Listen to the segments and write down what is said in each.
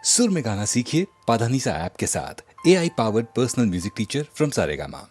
सुर में गाना सीखिए पाधानीसा ऐप के साथ। AI powered personal music teacher from Saregama.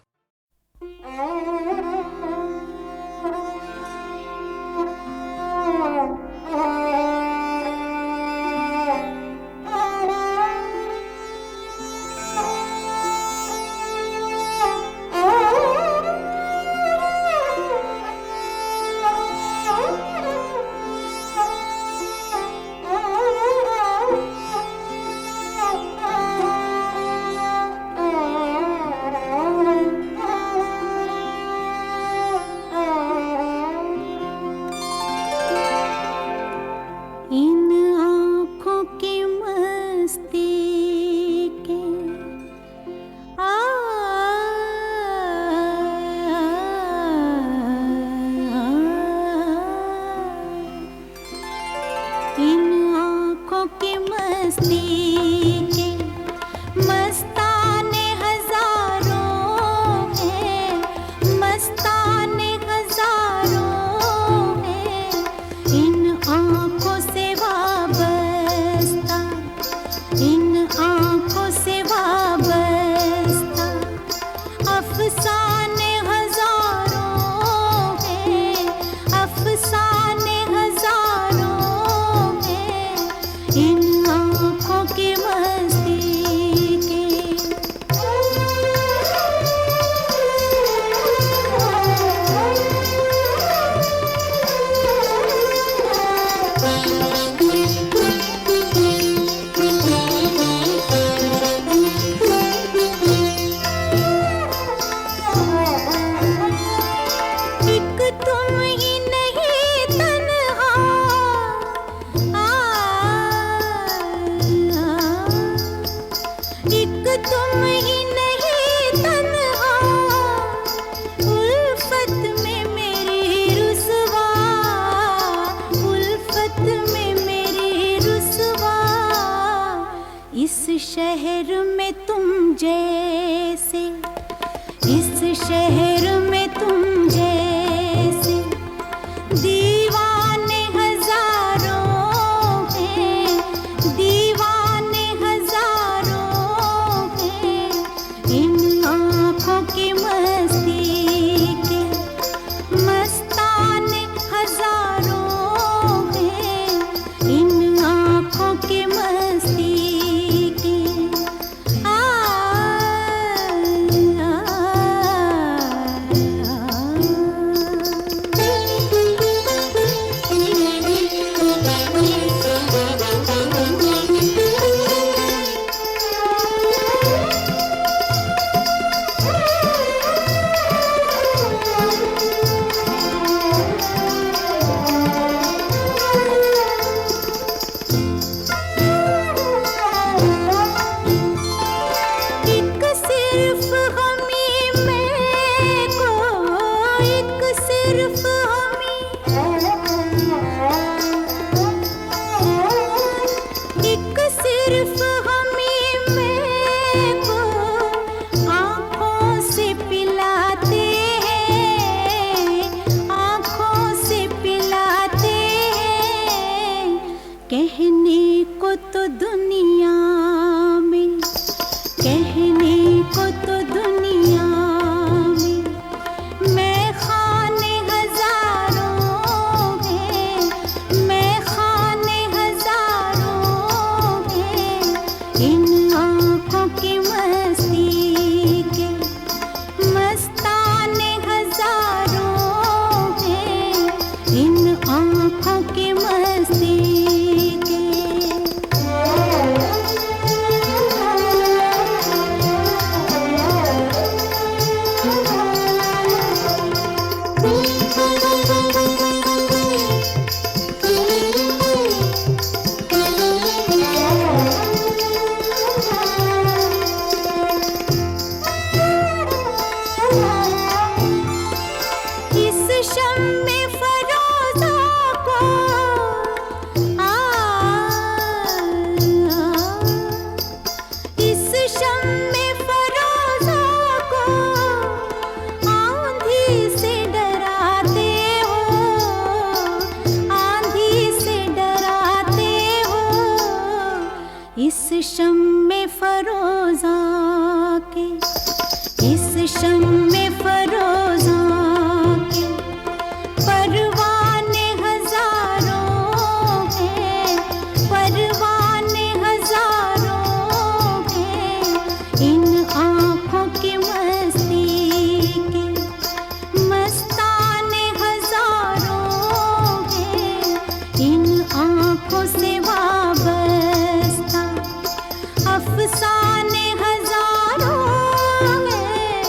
इस शम्मे फरोजा के, इस शम्मे फरोजा के परवाने हजारों हैं, परवाने हजारों हैं। इन आँखों की मस्ती के मस्ताने हजारों हैं, इन आँखों से वाबस्ता अफसाने हजारों हैं,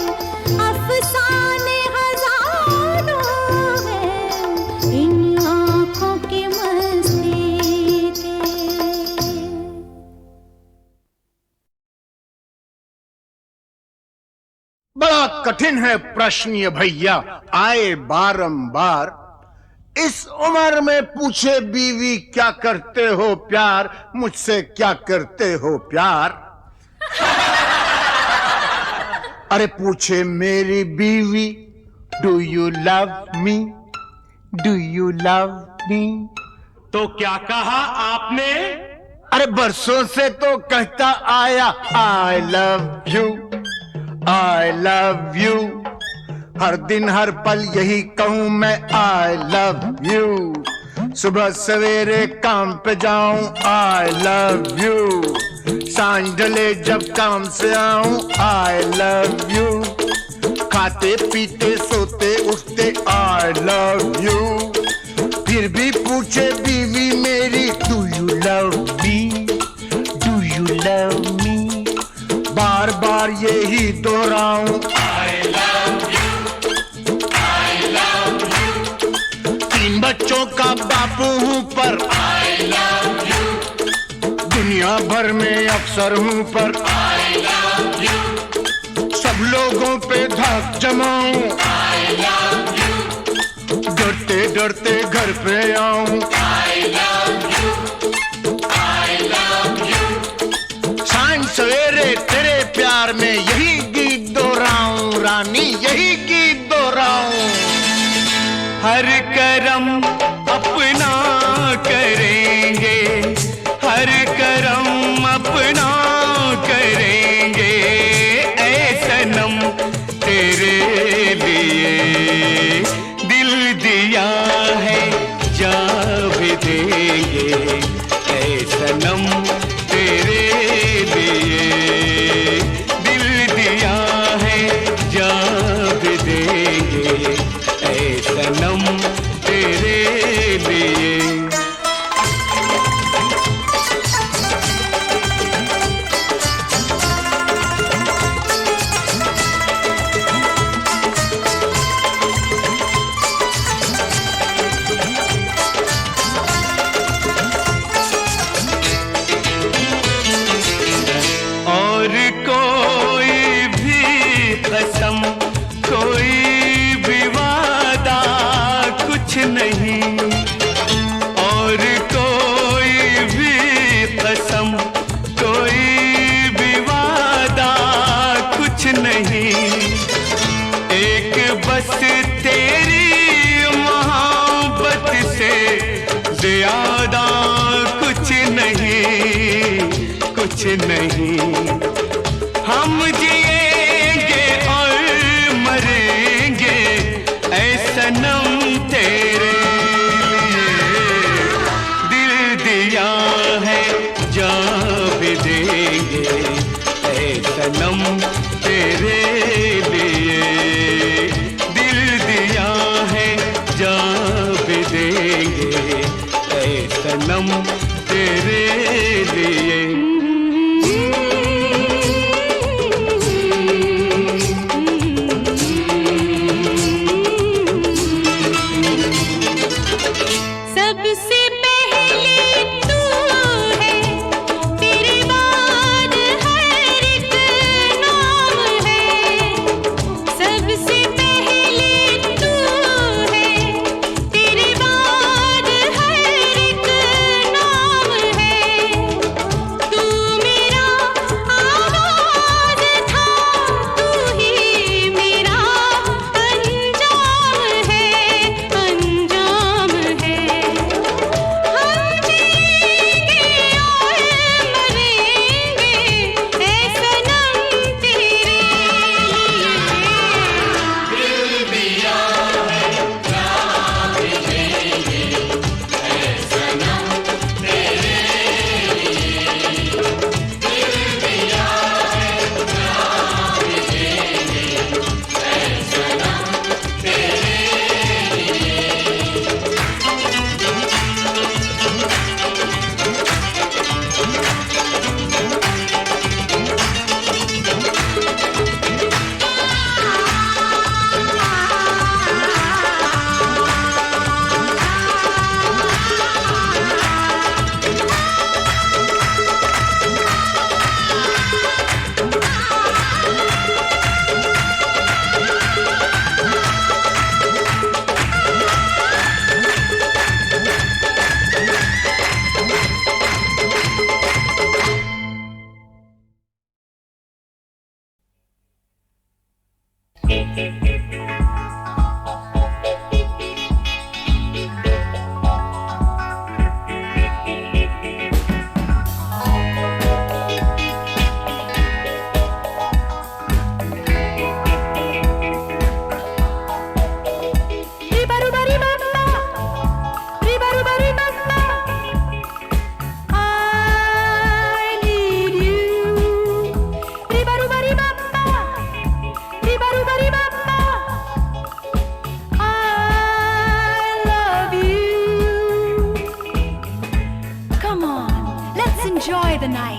अफसाने हजारों हैं। इन आँखों की मस्ती के। बड़ा कठिन है प्रश्न ये भैया, आए बारंबार। इस उम्र में पूछे बीवी क्या करते हो प्यार, मुझसे क्या करते हो प्यार। अरे पूछे मेरी बीवी, do you love me, do you love मी। तो क्या कहा आपने? अरे बरसों से तो कहता आया I love you, I love you. हर दिन हर पल यही कहूं मैं आई लव यू। सुबह सवेरे काम पे जाऊं आई लव यू, सांझ ढले जब काम से आऊं आई लव यू। खाते पीते सोते उठते आई लव यू। फिर भी पूछे बीवी मेरी, do you love me, do you love me. बार बार यही दोहराऊं I love you, I love you. 3 बच्चों का बापू हूं पर आई लव यू। दुनिया भर में अफसर हूं पर आई लव यू। सब लोगों पे धाक जमाऊं आई लव यू। डरते डरते घर पे आऊं आई love you, I love you. सांझ सवेरे तेरे प्यार में यही गीत दोहराऊं रानी, यही गीत दोहराऊं। हर करम अपना करेंगे, हर करम अपना करेंगे। ऐ सनम तेरे लिए दिल दिया है, जा भी देंगे। ऐ सनम तेरे लिए दिल दिया है, जा भी देंगे। ऐ सनम तेरे लिए। और कोई भी कसम, कोई भी वादा कुछ नहीं। और कोई भी कसम, कोई भी वादा कुछ नहीं। एक बस तेरी मोहब्बत से ज्यादा कुछ नहीं, कुछ नहीं। हम जिएंगे और मरेंगे ऐ सनम तेरे लिए। दिल दिया है, जा भी देंगे ऐ सनम तेरे लिए। दिल दिया है, जा भी देंगे ऐ सनम तेरे लिए। सबसे पहले तू है, तेरे बाद हर एक नाम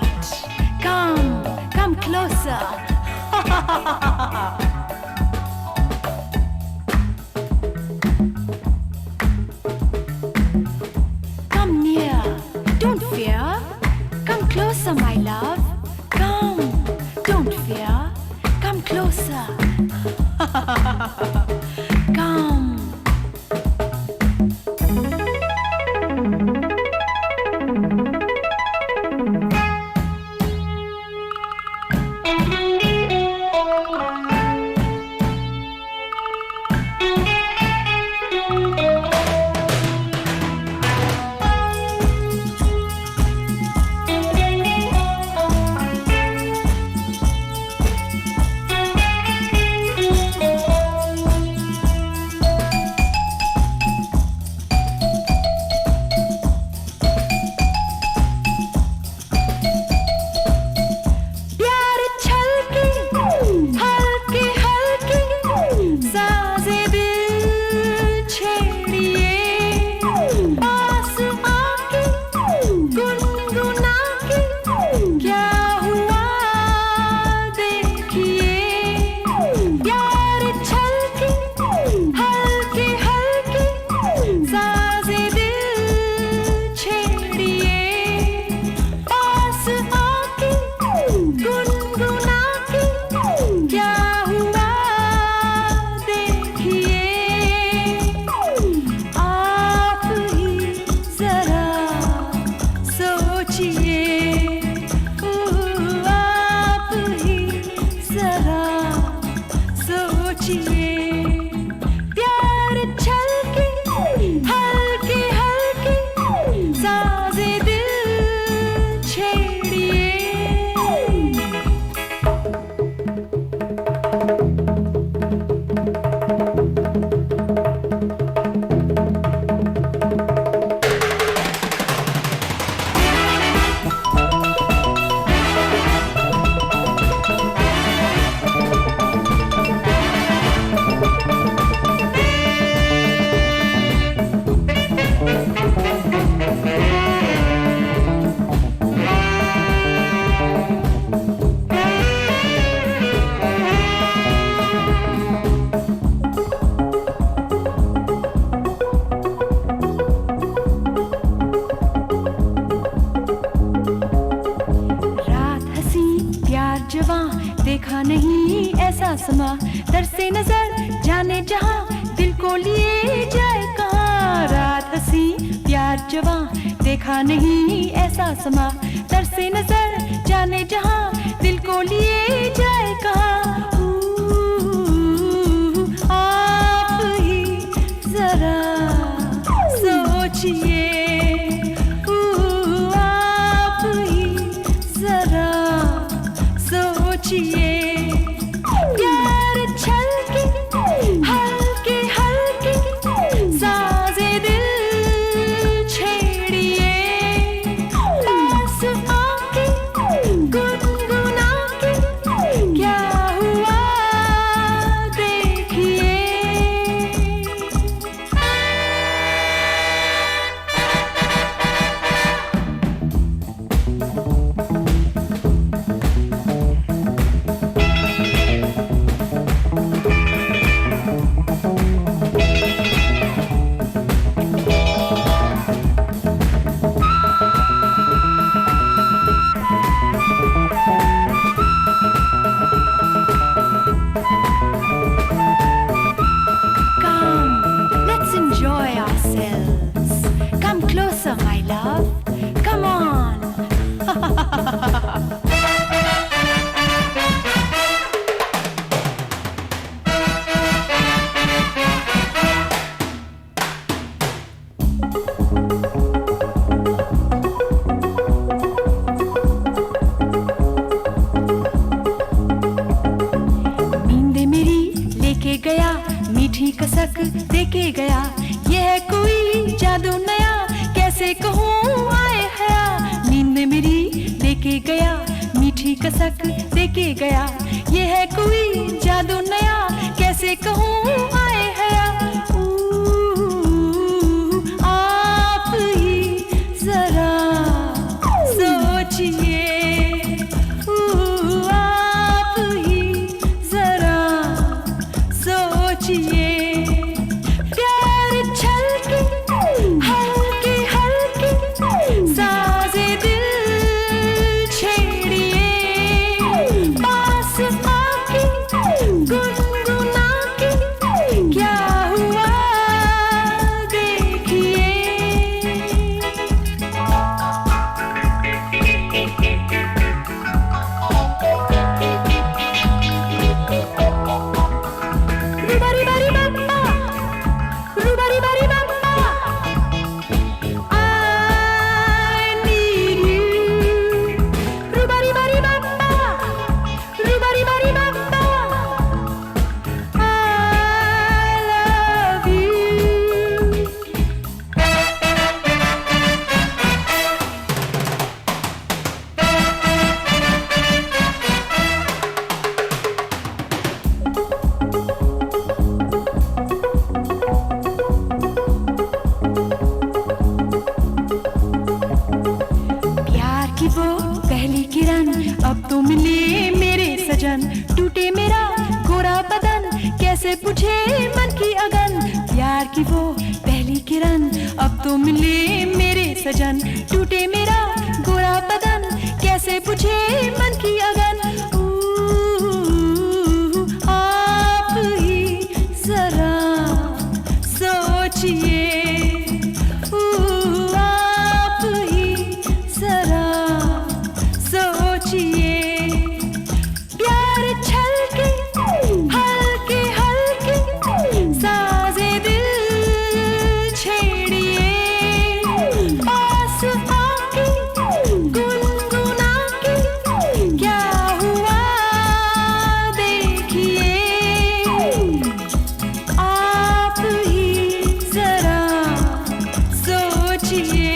right. Come closer. Come near, don't fear. Come closer, my love. Come, don't fear. Come closer. Come. देखा नहीं ऐसा समा, तरसे नजर जाने जहां, दिल को लिए जाए कहां। रात हंसी प्यार जवां, देखा नहीं ऐसा समा, तरसे नजर जाने जहां, दिल को लिए जाए कहां। आप ही जरा सोचिए, आप ही जरा सोचिए। प्यार छलके हल्के हल्के साजे दिल छेड़िए, पास आके गुनगुना के क्या हुआ देखिए। Let's enjoy ourselves. Come closer, my love. Come on. नींद मेरी लेके गया, मीठी कसक देके गया, ये है कोई जादू नया, कैसे कहूँ आए हया। नींद मेरी लेके गया, मीठी कसक देके गया, ये है कोई जादू नया, कैसे कहूँ आए हया। आप ही जरा सोचिए, किरण, अब तो मिले मेरे सजन, टूटे मेरा गोरा बदन, कैसे पूछे मन की अगन, प्यार की वो पहली किरण, अब तो मिले मेरे सजन, टूटे मेरा गोरा बदन, कैसे पूछे मन की अगन। आप ही जरा सोचिए, आप ही जरा सोचिए, प्यार छलके हल्के हल्के साजे दिल छेड़िए, पास आके गुनगुना के क्या हुआ देखिए, आप ही जरा सोचिए,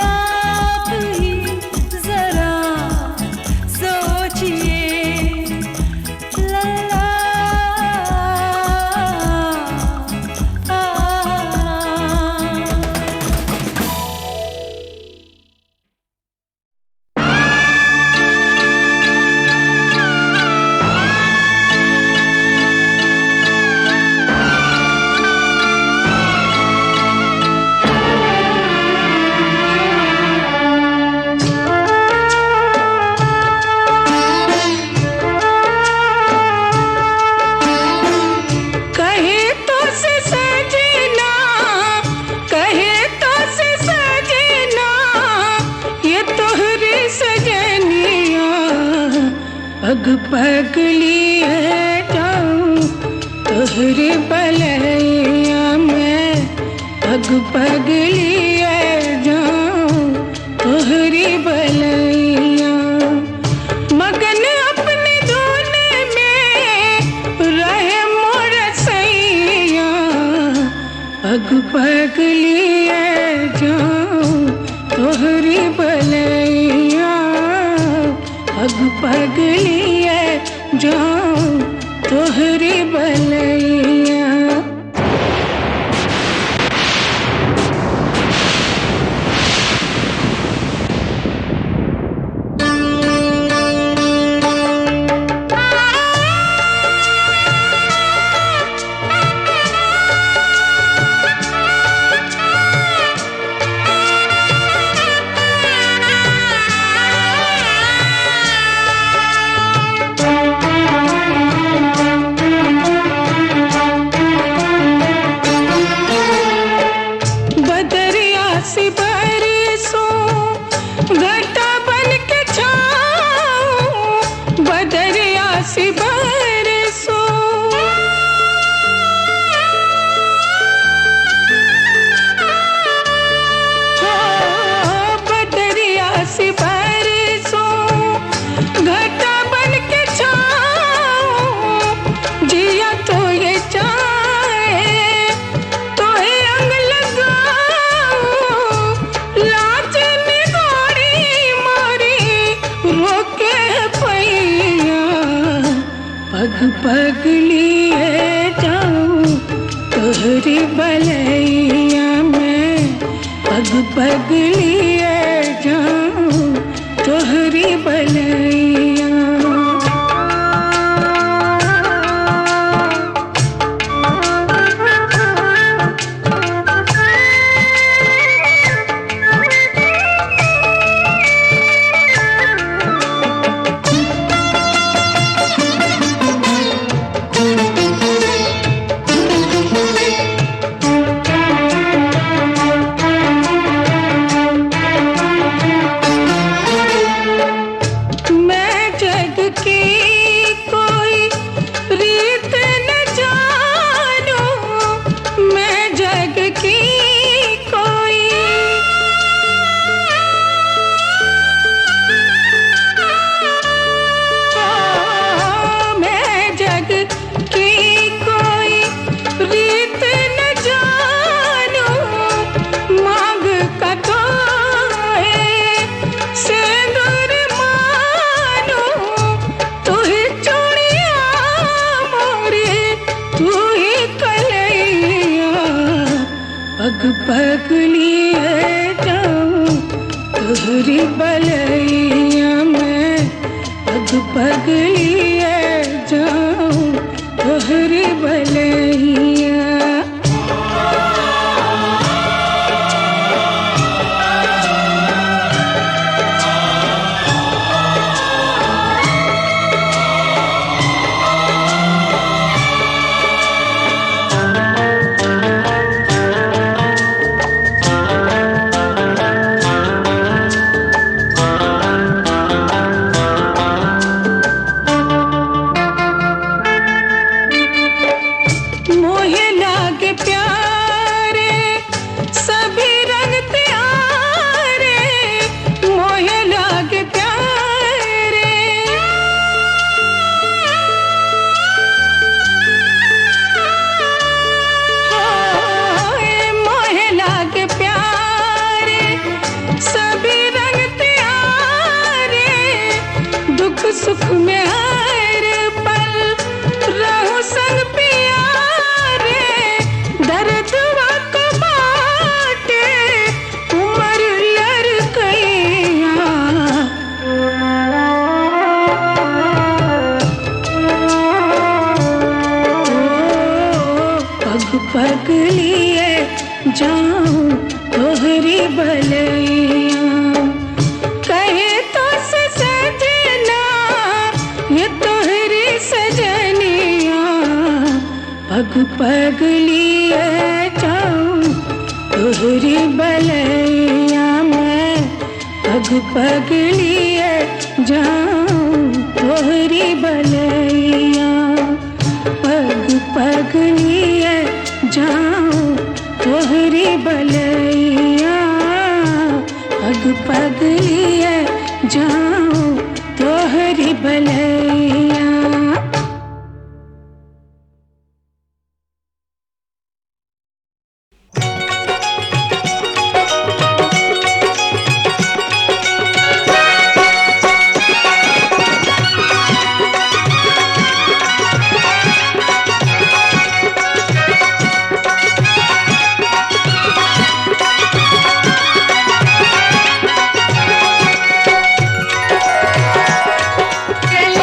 आप ही जरा सोचिए, ला ला कहे तो से सजना, कहे तो से सजना, ये तोहरी सजनिया, पग पग लिए जाऊं तोहरे बलैया में, पग पग लिए जाऊं तोहरी बलैया, मगन अपने धुन में रहे मोर सैया, पग पग लिए जाऊं तोहरी बलैया, पग पग लिए जाऊं तोहरी बलैया। बदरिया से बरसों घटा बन के छाऊं, बदरिया से बरसों, बदरिया से बरसों घटा बन के छाऊं, जिया तो ये चाहे तो ये अंग लगाऊं, लाज निगोरी मोरी रोके पैया, पग पग लिए जाऊं तोहरी बलैया में, पग पग लिए जाऊं तोहरी बलैया। पग लिए जाऊं तोहरी बलैया में पग पग लिए जाऊं तोहरी बलैया। मोहे लागे प्यारे सभी रंग प्यारे, मोहे लागे प्यारे। मोहे लागे प्यारे सभी रंग प्यारे, दुख सुख में हर पल रहूं संग प्यारे। दर्द वक्त बाटे उमर लड़कैया, पग पग लिए जाऊं तोहरी बलैया। कहे तो से सजना ये तोहरी सजनिया, पग पग लिए जाऊं तोहरी बलैया में, पग पग लिए जाऊं तोहरी बलैया। पग पग लिए जाऊं तोहरी बलैया, पग पग लिए जाऊं तोहरी बलैया। चले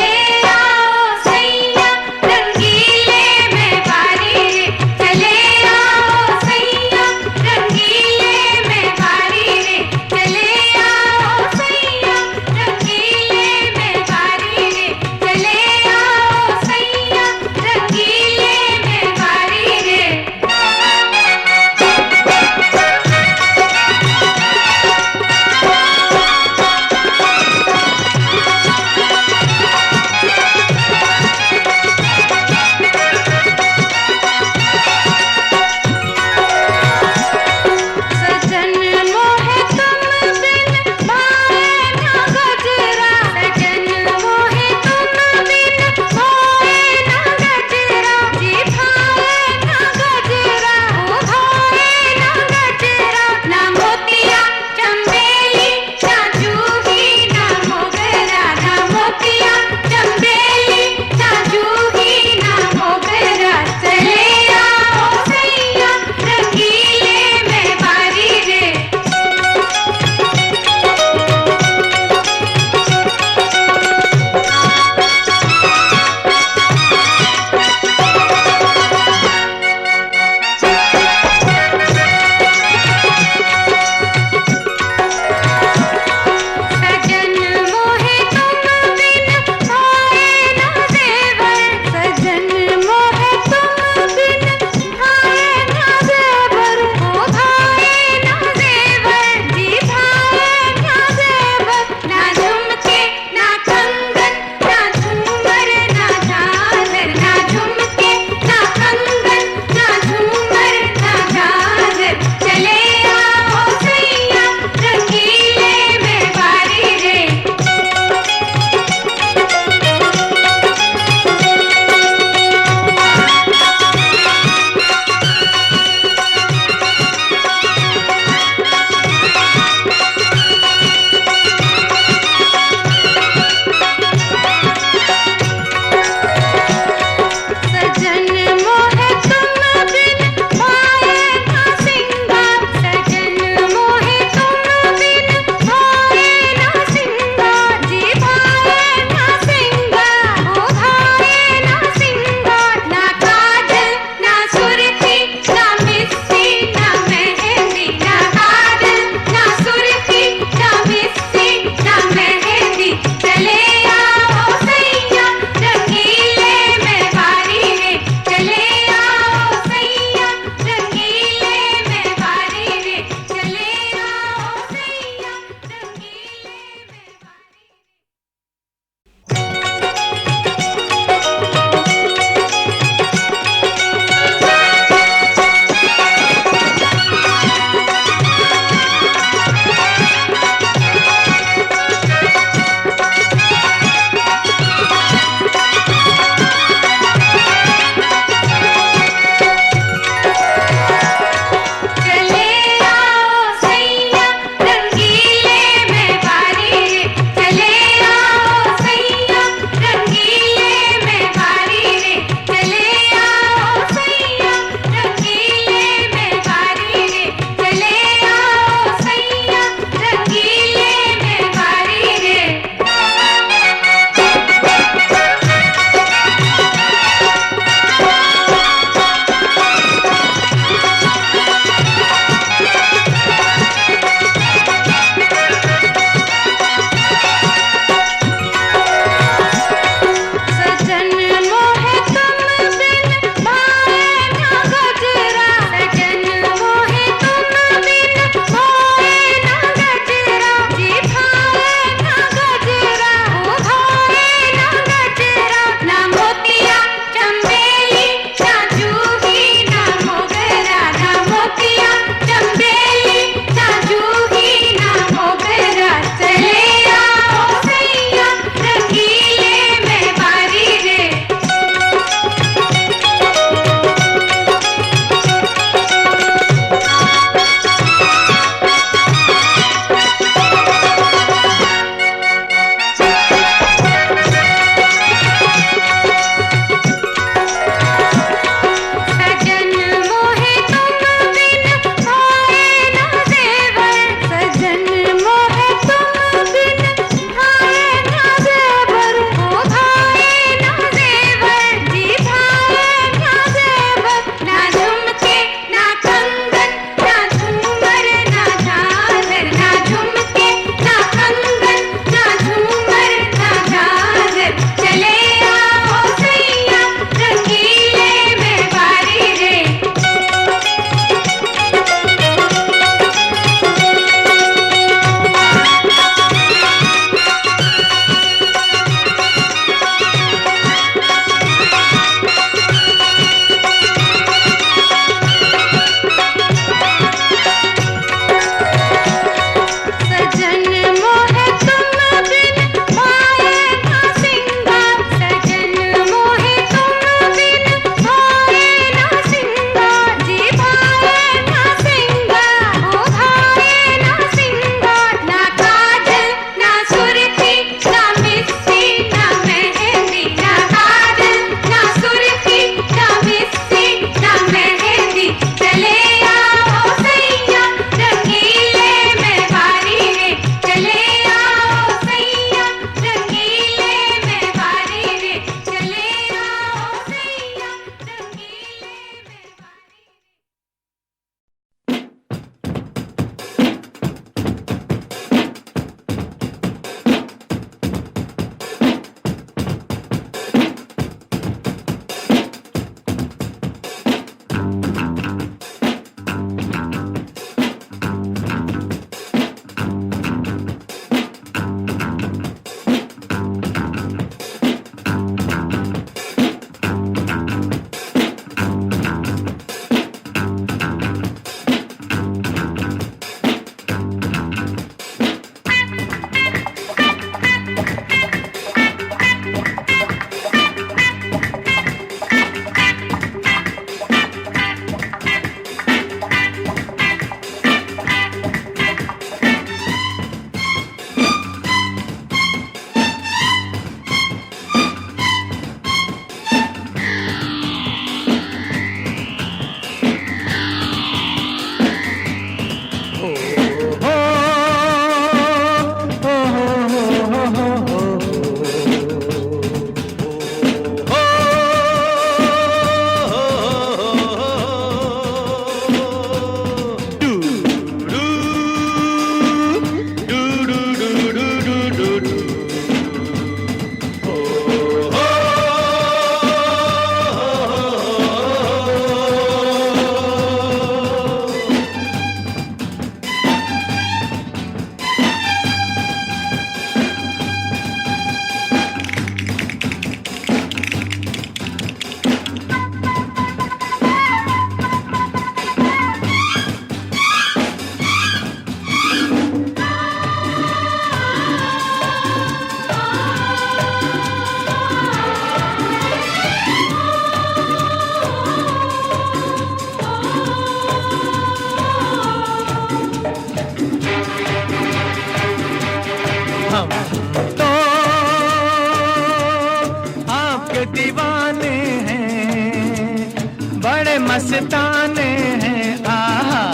दीवाने हैं, बड़े मस्ताने हैं, आहा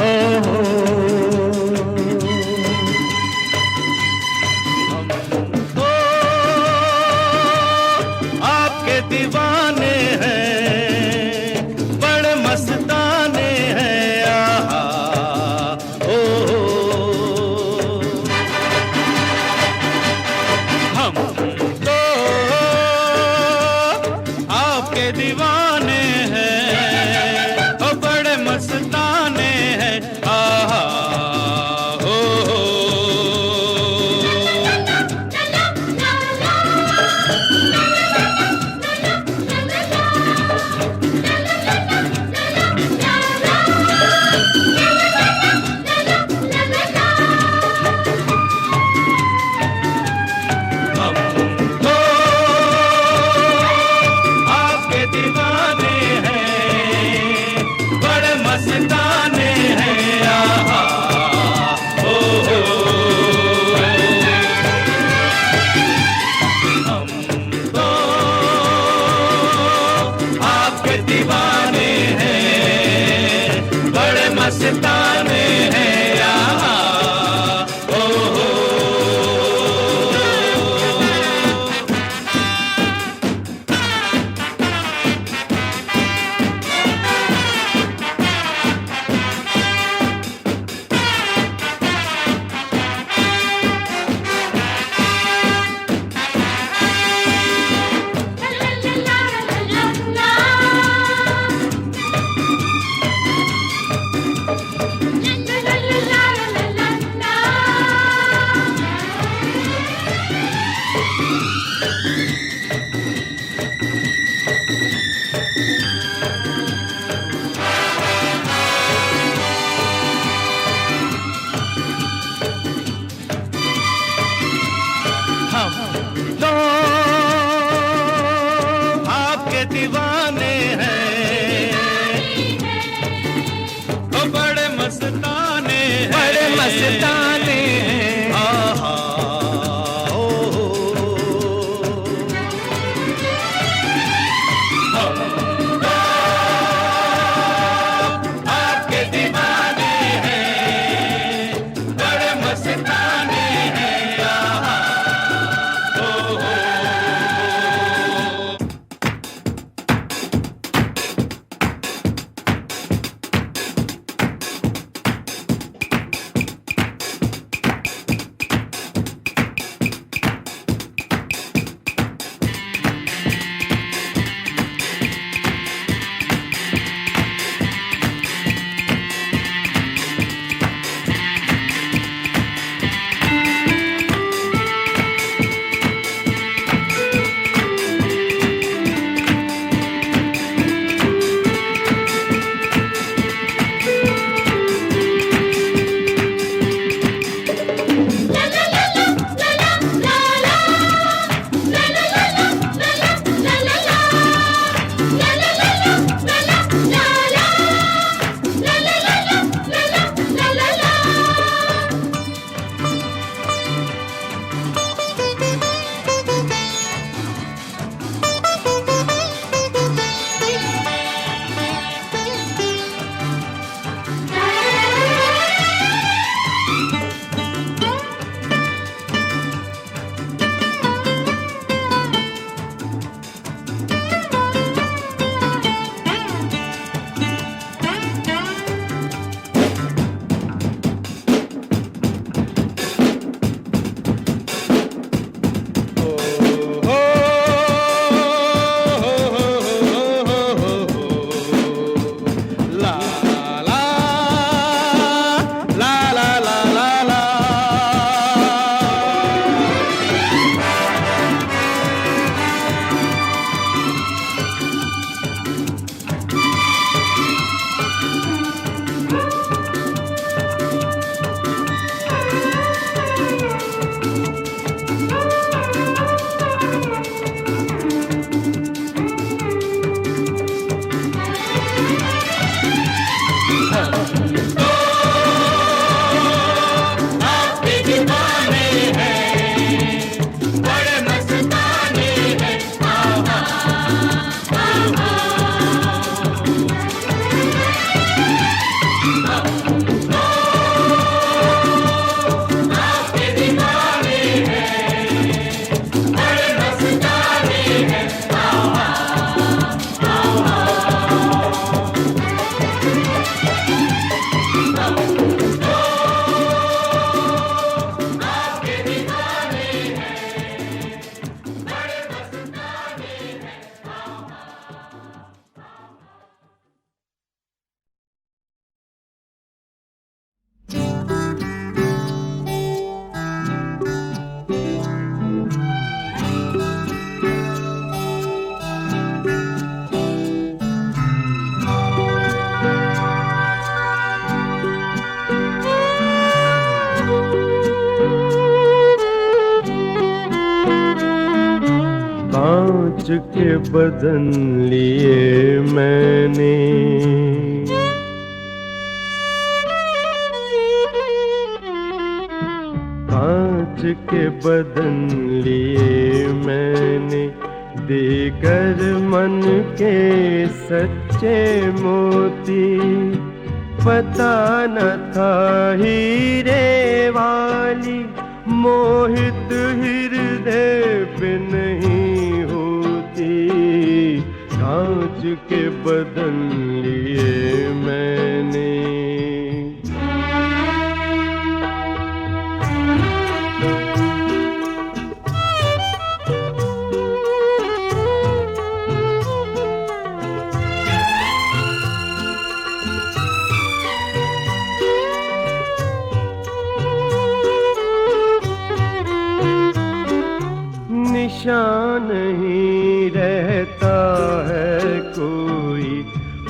ओ हो। हमको आपके दीवाने हैं, बड़े मस्ताने हैं, आहा ओ हो। हमको आपके दीवाने हैं, कांच के बदन लिए मैंने, कांच के बदन लिए मैंने, देकर मन के सच्चे मोती। पता न था हीरे वाली मोहित हृदय पे नहीं होती। कांच के बदन लिए मैंने। निशान नहीं रहता है कोई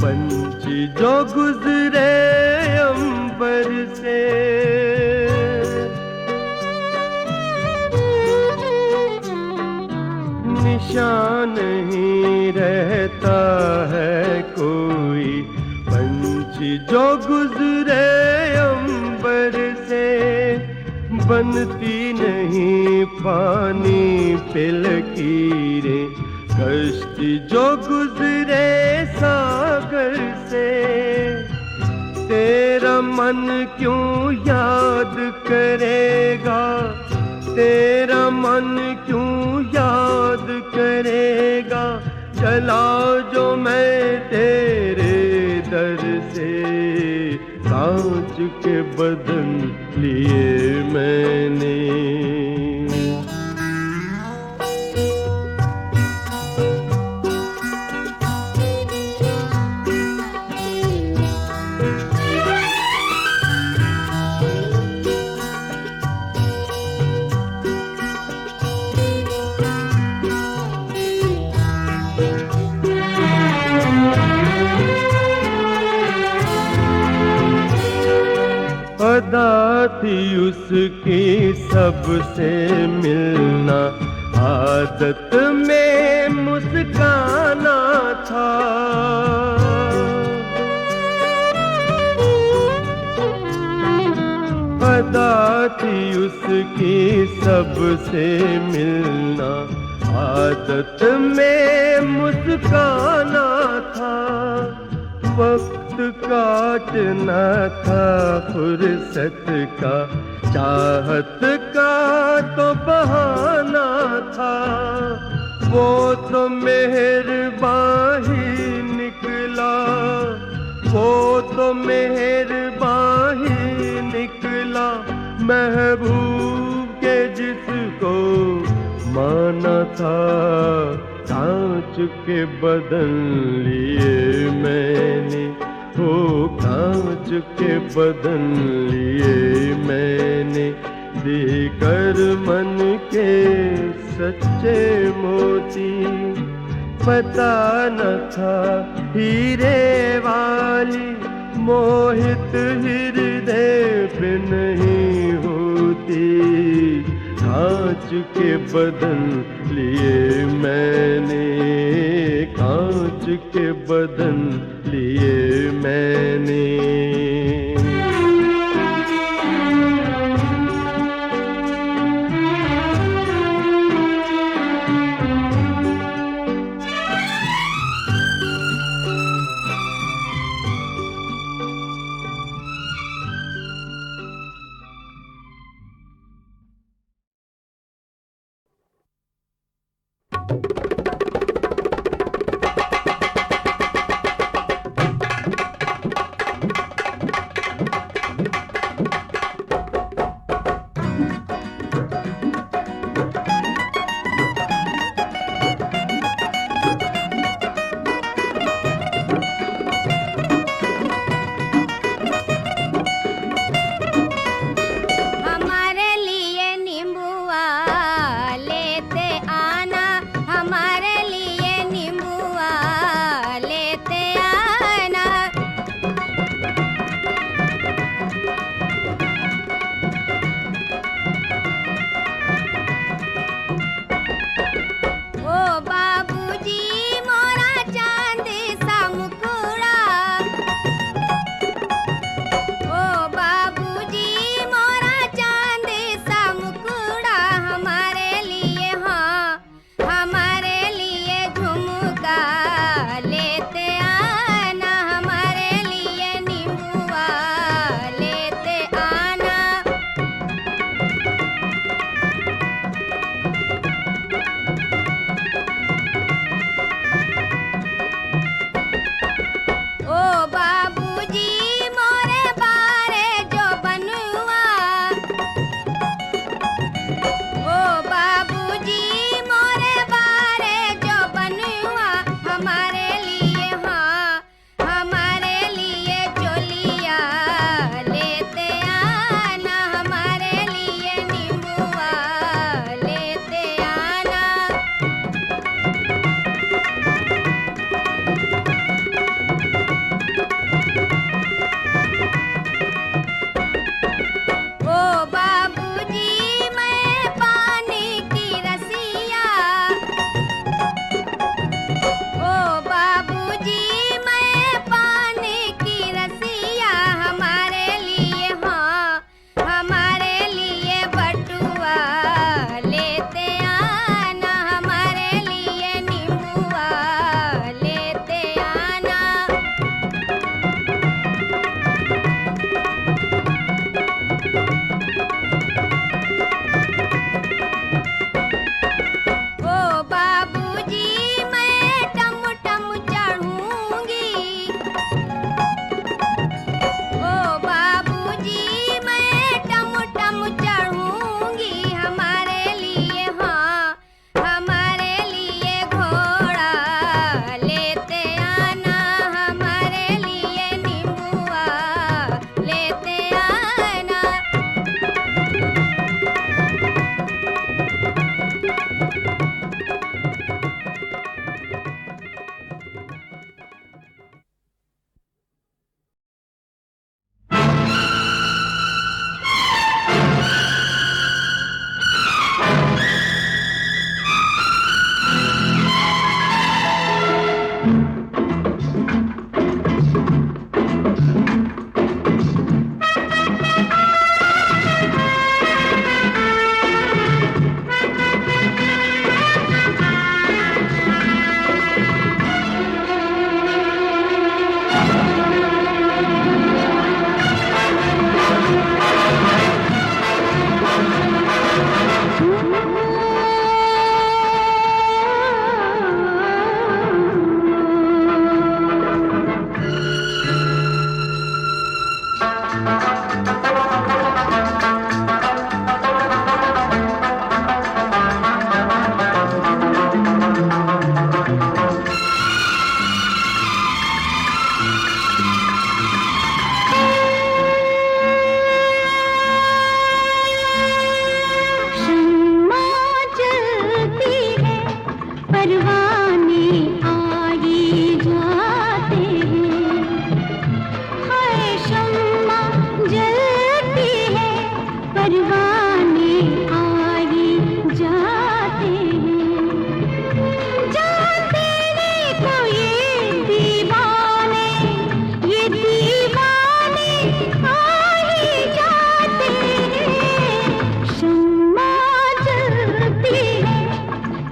पंछी जो गुजरे अंबर से। निशान नहीं रहता है कोई पंछी जो गुजरे अंबर से। बनती नहीं पानी पे लकीरें कश्ती जो गुजरे सागर से। तेरा मन क्यों याद करेगा, तेरा मन क्यों याद करेगा। चला जो मैं तेरे दर से। कांच के बदन लिए मैंने। अदा थी उसकी सबसे मिलना, आदत में मुस्काना था। अदा थी उसकी सबसे मिलना, आदत में मुस्काना था। वक्त काटना था फुर्सत का, चाहत का तो बहाना था। वो तो मेहरबान ही निकला, वो तो मेहरबान ही निकला। महबूब के जिसको माना था। कांच के बदन लिए मैंने, हो कांच के बदन लिए मैंने। देकर मन के सच्चे मोती। पता न था हीरे वाली मोहित हृदय पे नहीं होती। कांच के बदन लिए मैंने, कांच के बदन लिए मैंने।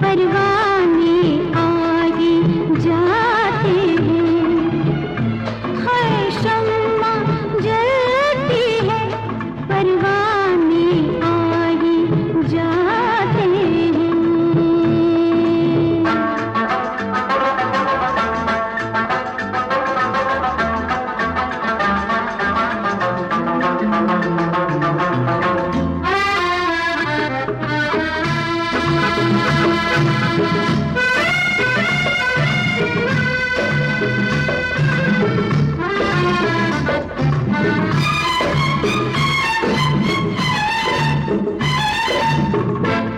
परवाने आगे जाते हैं। हर शम्मा जलती है, परवाने आगे जाते हैं।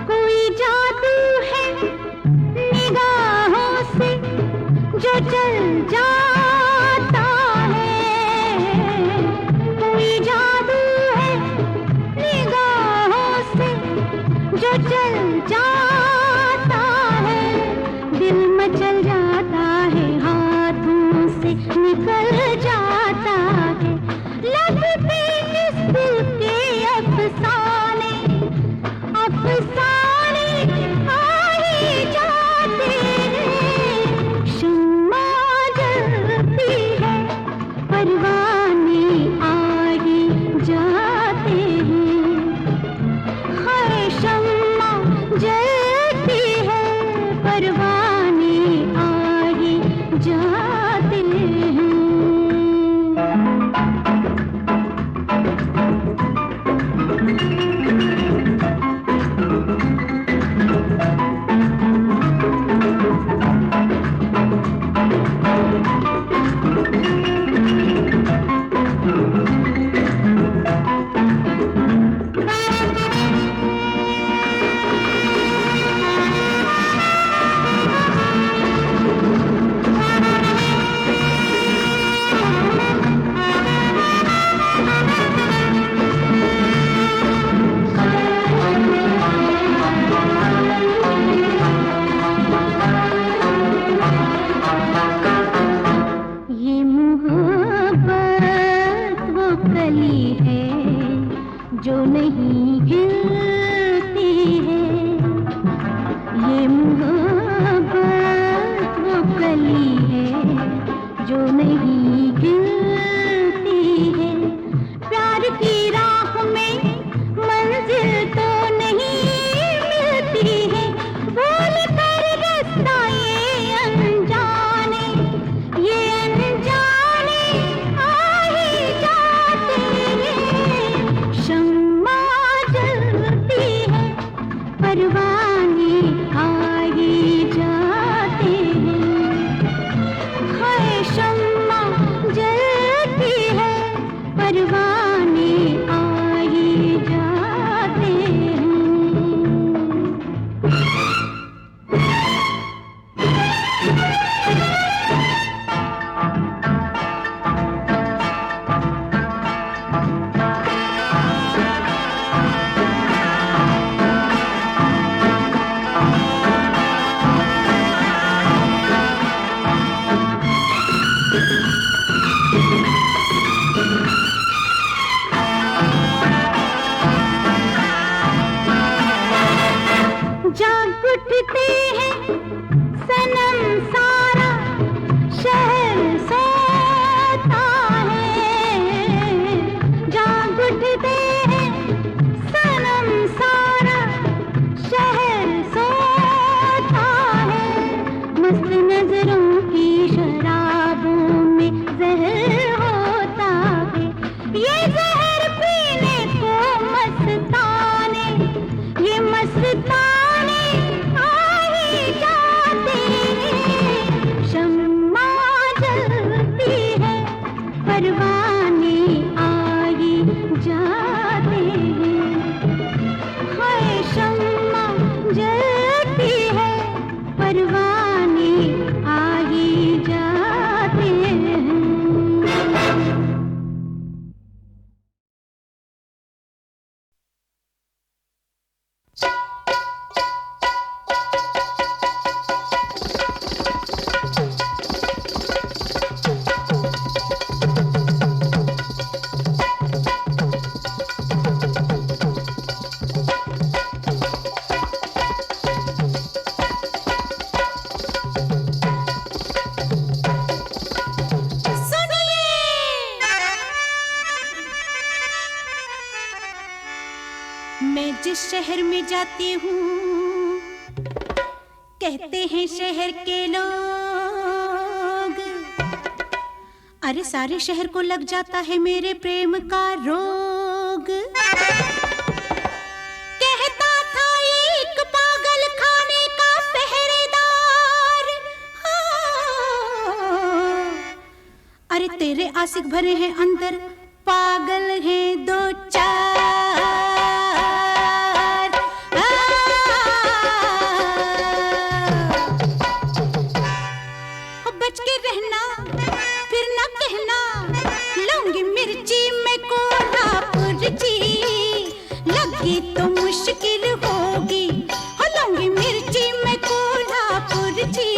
कोई जादू है निगाहों से जो चल जाता है। कोई जादू है निगाहों से जो चल जाता है। दिल मचल जाता है, हाथों से निकल जाता है। लगते इस दिल के अफसाने, अफसाने आ ही जाते हैं। शम्मा जलती है, परवाने आगे जाते हैं। हर शम्मा जलती है, परवाने आगे जाते हैं। ये मोहब्बत वो कली है जो नहीं खिलती है। ये मोहब्बत वो कली है जो नहीं खिलती है। प्यार की राह में मंजिल तो नहीं मिलती है। भूल कर रास्ता ये अनजाने, ये अनजाने आ ही जाते हैं। शम्मा जलती है, परवाने आगे जाते हैं। हर शम्मा जलती है, परवाने आगे जाते हैं। जाग उठते हैं सनम, सारा शहर सोता है। जाग उठते हैं सनम, सारा शहर सोता है। मस्त नजरों की शराबों में जहर होता है। ये जहर पीने को मस्ताने, ये मस्ताने आ ही जा जाती हूँ। कहते हैं शहर के लोग, अरे सारे शहर को लग जाता है मेरे प्रेम का रोग। कहता था एक पागल खाने का पहरेदार, हाँ। अरे तेरे आशिक भरे हैं अंदर, पागल हैं दो चार। बच के रहना, फिर ना कहना, लूंगी मिर्ची में कोल्हापुर जी, लगी तो मुश्किल होगी। हो लूंगी मिर्ची में कोल्हापुर जी,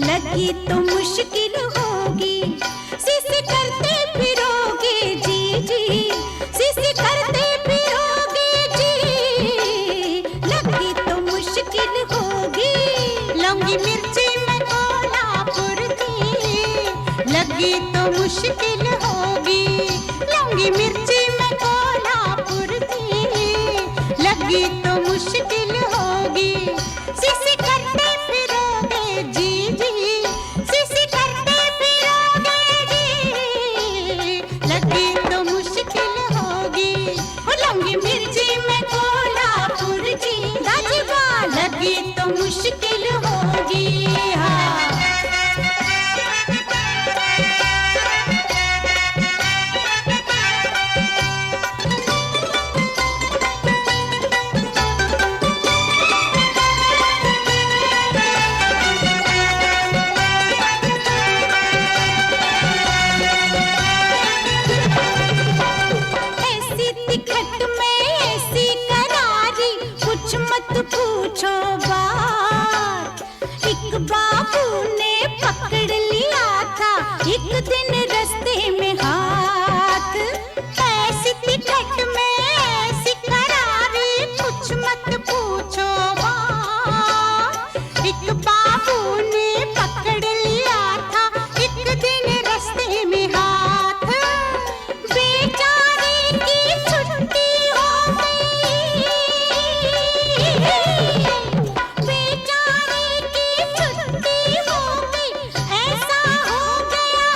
लगी तो मुश्किल होगी। सीसी करते फिरोगे जी जी, सीसी करते फिरोगे जी, लगी तो मुश्किल होगी। लूंगी मिर्ची में कोल्हापुर जी, लगी तो मुश्किल होगी। लूंगी मिर्ची में कोल्हापुर जी, लगी तो मुश्किल होगी। सीसी करते फिरोगे जी जी, सीसी करते फिरोगे जी, लगी तो मुश्किल होगी। हो लूंगी मिर्ची में कोल्हापुर जी, राजवा लगी तो मुश्किल होगी। हाँ। ऐसी तिखट में ऐसी करारी, कुछ मत पूछो बात। एक बाबू ने पकड़ लिया था एक दिन रास्ते में हाथ। ऐसी तिखट में ऐसी करारी, कुछ मत पूछो बात। एक बाबू ने पकड़ लिया था एक दिन रास्ते में हाथ। बेचारे की छुट्टी हो गई, बेचारे की छुट्टी हो गई, ऐसा हो गया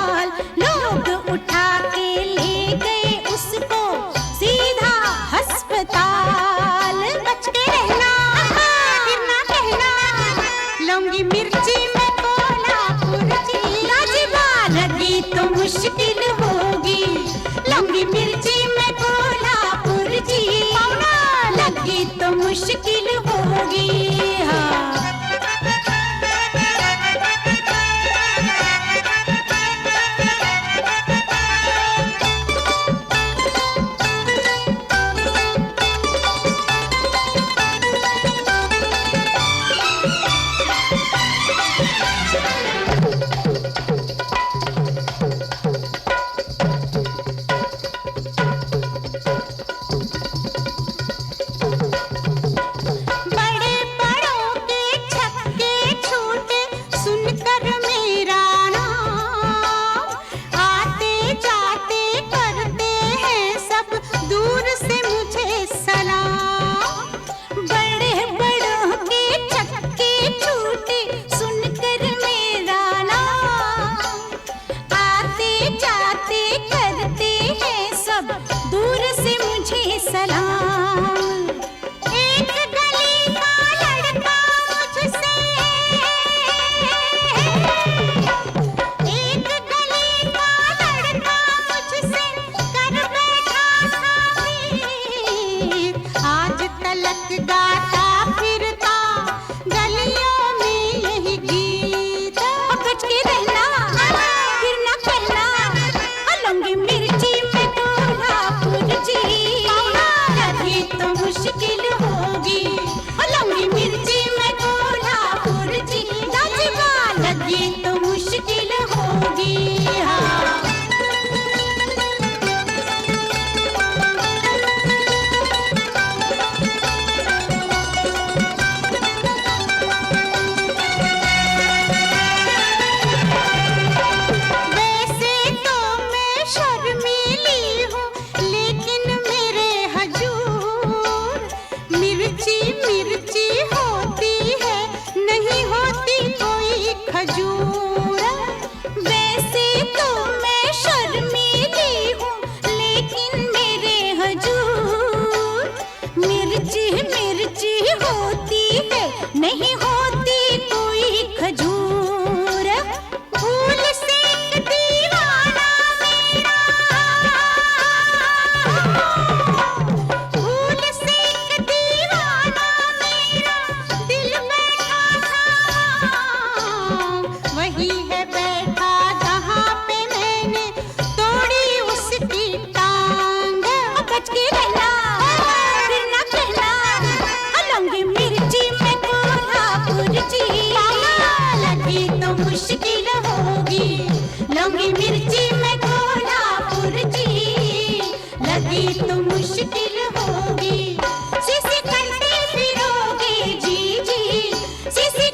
हाल। लोग उठा के ले गए उसको सीधा अस्पताल। बच के रहना, फिर ना कहना, लूंगी मिर्ची में कोल्हापुर जी, राजवा लगी तो मुश्किल होगी। लूंगी मिर्ची में कोल्हापुर जी, लगी तो मुश्किल होगी। हाँ। बड़े बड़ों के छक्के मिर्ची मिर्ची होती है, नहीं होती कोई खजूर। वैसे तो मैं शर्मीली हूँ, लेकिन मेरे हजूर मिर्ची मिर्ची होती है, नहीं होती कोई खजूर। फूल से एक दीवाना मेरा, फूल से एक दीवाना मेरा दिल बैठा था, वही है बैठा जहाँ पे मैंने तोड़ी उसकी टांग। बच के रहना फिर ना कहना, लौंगी मिर्ची में कोल्हापुर जी, लगी तो मुश्किल होगी। लौंगी मिर्ची में कोल्हापुर जी, लगी तो मुश्किल होगी। सीसी करते फिरोगे जी जी, सीसी